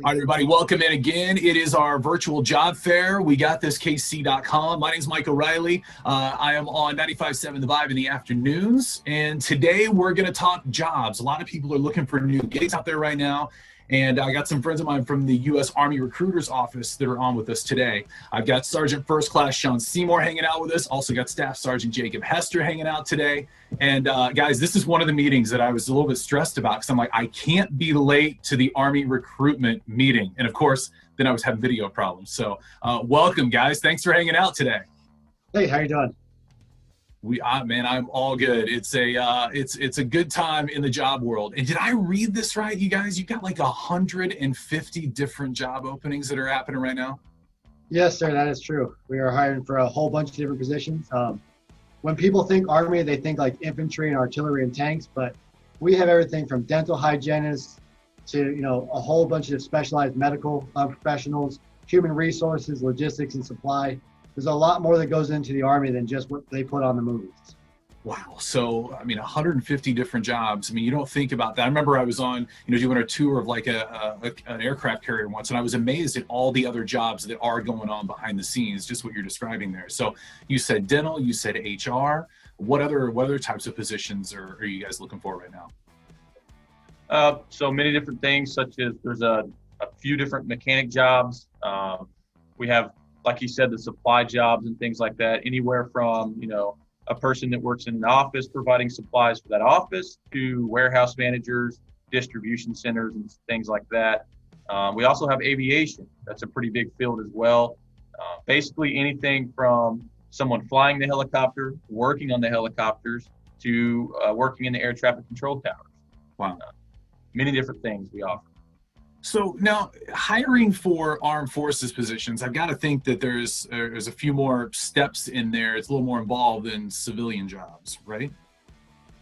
All right, everybody, welcome in again. It is our virtual job fair. We got this, KC.com. My name is Mike O'Reilly. I am on 95.7 The Vibe in the afternoons. And today we're going to talk jobs. A lot of people are looking for new gigs out there right now. And I got some friends of mine from the U.S. Army Recruiter's Office that are on with us today. I've got Sergeant First Class Sean Seymour hanging out with us. Also got Staff Sergeant Jacob Hester hanging out today. And guys, this is one of the meetings that I was a little bit stressed about because I'm like, I can't be late to the Army recruitment meeting. And of course, then I was having video problems. So welcome, guys. Thanks for hanging out today. Hey, how you doing? Man, I'm all good. It's a good time in the job world. And did I read this right, you guys? You got like 150 different job openings that are happening right now? Yes, sir, that is true. We are hiring for a whole bunch of different positions. When people think Army, they think like infantry and artillery and tanks, but we have everything from dental hygienists to, a whole bunch of specialized medical professionals, human resources, logistics, and supply. There's a lot more that goes into the Army than just what they put on the movies. Wow. So, 150 different jobs. You don't think about that. I remember I was on, doing a tour of like an aircraft carrier once, and I was amazed at all the other jobs that are going on behind the scenes, just what you're describing there. So you said dental, you said HR. What other types of positions are you guys looking for right now? So many different things, such as there's a few different mechanic jobs. We have, like you said, the supply jobs and things like that, anywhere from, a person that works in an office providing supplies for that office to warehouse managers, distribution centers, and things like that. We also have aviation. That's a pretty big field as well. Basically anything from someone flying the helicopter, working on the helicopters, to working in the air traffic control towers. Wow. Many different things we offer. So now, hiring for armed forces positions, I've got to think that there's a few more steps in there. It's a little more involved than civilian jobs, right?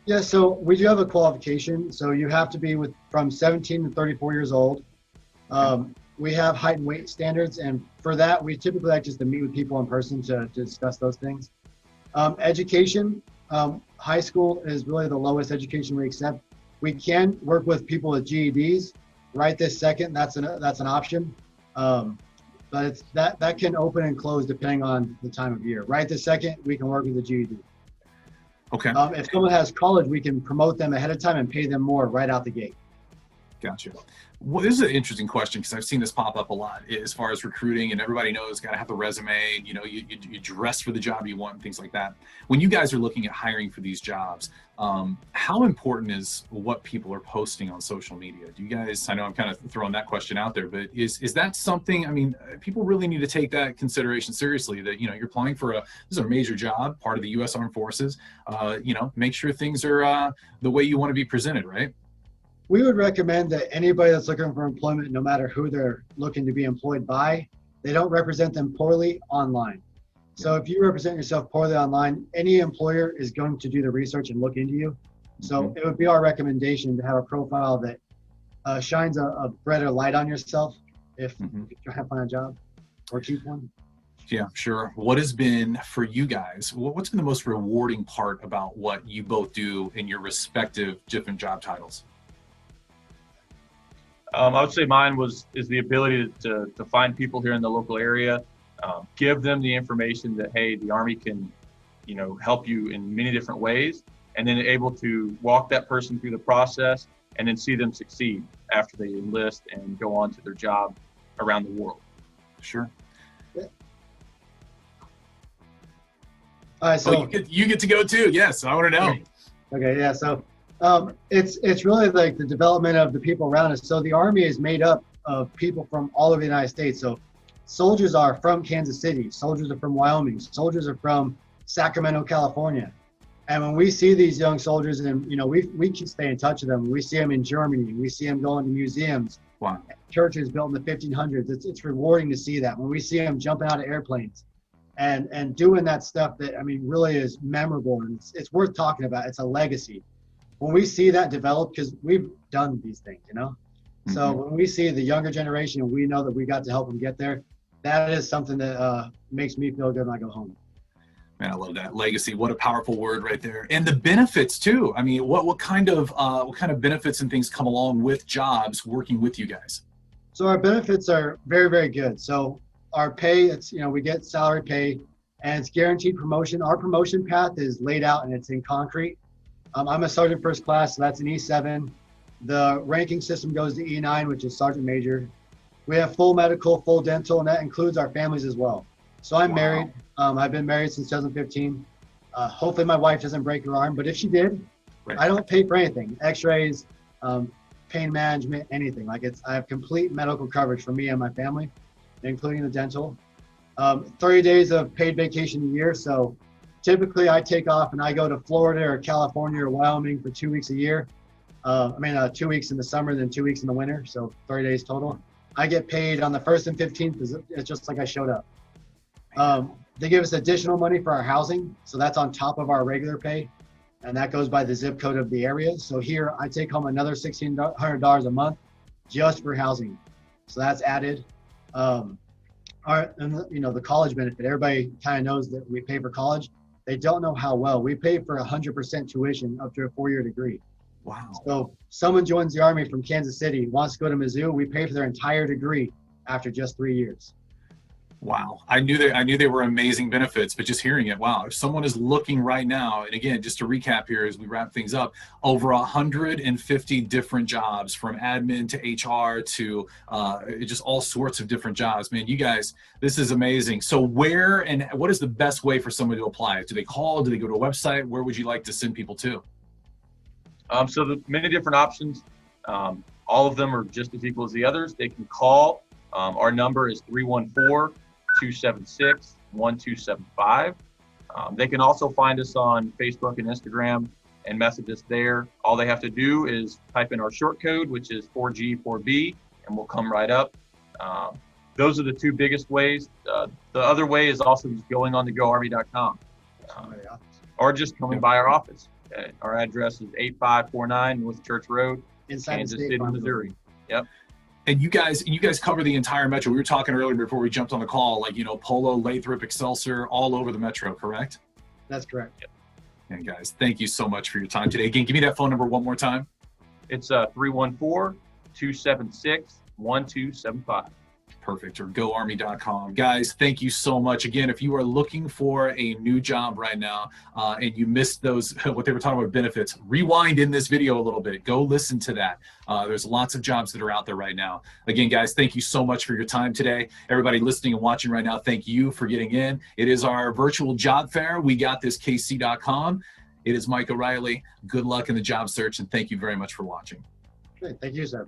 Yeah, so we do have a qualification. So you have to be from 17 to 34 years old. We have height and weight standards, and for that, we typically like just to meet with people in person to discuss those things. Education, high school is really the lowest education we accept. We can work with people with GEDs. Right this second, that's an option, but it's that can open and close depending on the time of year. Right this second, we can work with the GED. Okay. If someone has college, we can promote them ahead of time and pay them more right out the gate. Gotcha. Well, this is an interesting question because I've seen this pop up a lot as far as recruiting, and everybody knows got to have the resume. You dress for the job you want and things like that. When you guys are looking at hiring for these jobs, how important is what people are posting on social media? Do you guys? I know I'm kind of throwing that question out there, but is that something? People really need to take that consideration seriously. That you're applying for this is a major job, part of the U.S. Armed Forces. Make sure things are the way you want to be presented, right? We would recommend that anybody that's looking for employment, no matter who they're looking to be employed by, they don't represent them poorly online. So if you represent yourself poorly online, any employer is going to do the research and look into you. So it would be our recommendation to have a profile that shines a brighter light on yourself if you're trying to find a job or keep one. Yeah, sure. What has been for you guys, what's been the most rewarding part about what you both do in your respective different job titles? I would say mine is the ability to find people here in the local area, give them the information that, hey, the Army can, help you in many different ways, and then able to walk that person through the process and then see them succeed after they enlist and go on to their job around the world. Sure. Yeah. All right, so you get to go too. Yes, I want to know. Okay, yeah. So it's really like the development of the people around us. So the Army is made up of people from all over the United States. So soldiers are from Kansas City, soldiers are from Wyoming, soldiers are from Sacramento, California. And when we see these young soldiers, and we can stay in touch with them. We see them in Germany. We see them going to museums, wow, churches built in the 1500s. It's rewarding to see that when we see them jumping out of airplanes and doing that stuff that really is memorable, and it's worth talking about. It's a legacy. When we see that develop, because we've done these things, so when we see the younger generation and we know that we got to help them get there, that is something that makes me feel good when I go home. Man, I love that. Legacy. What a powerful word right there. And the benefits too. What kind of benefits and things come along with jobs working with you guys? So our benefits are very, very good. So our pay, it's, we get salary pay and it's guaranteed promotion. Our promotion path is laid out and it's in concrete. I'm a sergeant first class, so that's an E7. The ranking system goes to E9, which is sergeant major. We have full medical, full dental, and that includes our families as well. So I'm married. I've been married since 2015. Hopefully my wife doesn't break her arm, but if she did, Right. I don't pay for anything. X-rays, pain management, anything. I have complete medical coverage for me and my family, including the dental. 30 days of paid vacation a year. So typically I take off and I go to Florida or California or Wyoming for 2 weeks a year. 2 weeks in the summer, then 2 weeks in the winter. So 30 days total. I get paid on the 1st and 15th. It's just like I showed up. They give us additional money for our housing. So that's on top of our regular pay. And that goes by the zip code of the area. So here I take home another $1,600 a month just for housing. So that's added. The college benefit, everybody kind of knows that we pay for college. They don't know how well. We pay for 100% tuition up to a 4-year degree. Wow. So someone joins the Army from Kansas City, wants to go to Mizzou, we pay for their entire degree after just 3 years. Wow. I knew they were amazing benefits, but just hearing it, wow. If someone is looking right now, and again, just to recap here as we wrap things up, over 150 different jobs from admin to HR to just all sorts of different jobs. Man, you guys, this is amazing. So where and what is the best way for someone to apply? Do they call? Do they go to a website? Where would you like to send people to? So the many different options, all of them are just as equal as the others. They can call. Our number is 314-276-1275. They can also find us on Facebook and Instagram and message us there. All they have to do is type in our short code, which is 4G4B, and we'll come right up. Those are the two biggest ways. The other way is also just going on to GoArmy.com or just coming by our office. Our address is 8549 North Church Road, Inside Kansas the state City, farm Missouri. Yep. And you guys cover the entire metro. We were talking earlier before we jumped on the call, Polo, Lathrop, Excelsior, all over the metro, correct? That's correct. Yep. And guys, thank you so much for your time today. Again, give me that phone number one more time. It's 314-276-1275. Perfect. Or goarmy.com. Guys, thank you so much. Again, if you are looking for a new job right now and you missed those, what they were talking about benefits, rewind in this video a little bit. Go listen to that. There's lots of jobs that are out there right now. Again, guys, thank you so much for your time today. Everybody listening and watching right now, thank you for getting in. It is our virtual job fair. We got this KC.com. It is Mike O'Reilly. Good luck in the job search, and thank you very much for watching. Great. Thank you, sir.